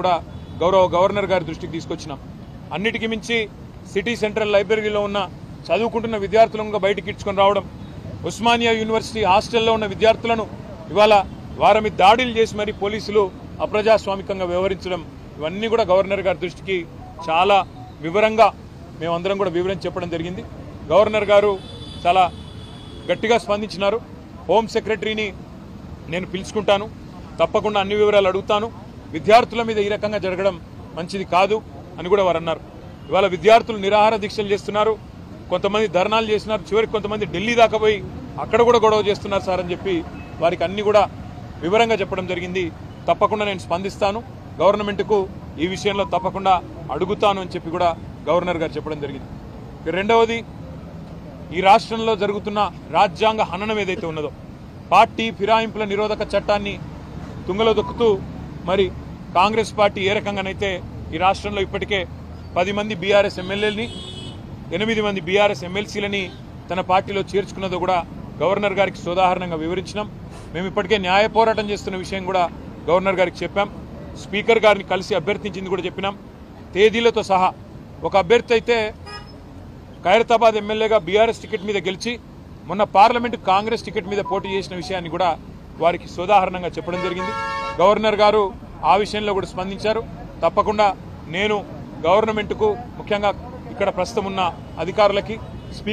కూడా గౌరవ గవర్నర్ గారి దృష్టికి తీసుకొచ్చినాం. అన్నిటికీ మించి సిటీ సెంట్రల్ లైబ్రరీలో ఉన్న చదువుకుంటున్న విద్యార్థులను బయటికి ఇచ్చుకొని రావడం, ఉస్మానియా యూనివర్సిటీ హాస్టల్లో ఉన్న విద్యార్థులను ఇవాళ వారి మీద దాడులు చేసి మరి పోలీసులు అప్రజాస్వామికంగా వ్యవహరించడం, ఇవన్నీ కూడా గవర్నర్ గారి దృష్టికి చాలా వివరంగా మేమందరం కూడా వివరించి చెప్పడం జరిగింది. గవర్నర్ గారు చాలా గట్టిగా స్పందించినారు. హోమ్ సెక్రటరీని నేను పిలుచుకుంటాను, తప్పకుండా అన్ని వివరాలు అడుగుతాను, విద్యార్థుల మీద ఈ రకంగా జరగడం మంచిది కాదు అని కూడా వారు అన్నారు. ఇవాళ విద్యార్థులు నిరాహార దీక్షలు చేస్తున్నారు, కొంతమంది ధర్నాలు చేస్తున్నారు, చివరికి కొంతమంది ఢిల్లీ దాకా పోయి అక్కడ కూడా గొడవ చేస్తున్నారు సార్ అని చెప్పి వారికి అన్ని కూడా వివరంగా చెప్పడం జరిగింది. తప్పకుండా నేను స్పందిస్తాను, గవర్నమెంట్కు ఈ విషయంలో తప్పకుండా అడుగుతాను అని చెప్పి కూడా గవర్నర్ గారు చెప్పడం జరిగింది. రెండవది, ఈ రాష్ట్రంలో జరుగుతున్న రాజ్యాంగ హననం ఏదైతే ఉన్నదో, పార్టీ ఫిరాయింపుల నిరోధక చట్టాన్ని తుంగలో దొక్కుతూ మరి కాంగ్రెస్ పార్టీ ఏ రకంగానైతే ఈ రాష్ట్రంలో ఇప్పటికే 10 మంది బీఆర్ఎస్ ఎమ్మెల్యేలని 8 మంది బీఆర్ఎస్ ఎమ్మెల్సీలని తన పార్టీలో చేర్చుకున్నదో కూడా గవర్నర్ గారికి సోదాహరణంగా వివరించినాం. మేము ఇప్పటికే న్యాయ పోరాటం చేస్తున్న విషయం కూడా గవర్నర్ గారికి చెప్పాం. స్పీకర్ గారిని కలిసి అభ్యర్థించింది కూడా చెప్పినాం, తేదీలతో సహా. ఒక అభ్యర్థి అయితే ఖైరతాబాద్ ఎమ్మెల్యేగా బీఆర్ఎస్ టికెట్ మీద గెలిచి మొన్న పార్లమెంటు కాంగ్రెస్ టికెట్ మీద పోటీ చేసిన విషయాన్ని కూడా వారికి సోదాహరణంగా చెప్పడం జరిగింది. గవర్నర్ గారు ఆ విషయంలో కూడా స్పందించారు. తప్పకుండా నేను గవర్నమెంట్కు, ముఖ్యంగా ఇక్కడ ప్రస్తుతం ఉన్న అధికారులకి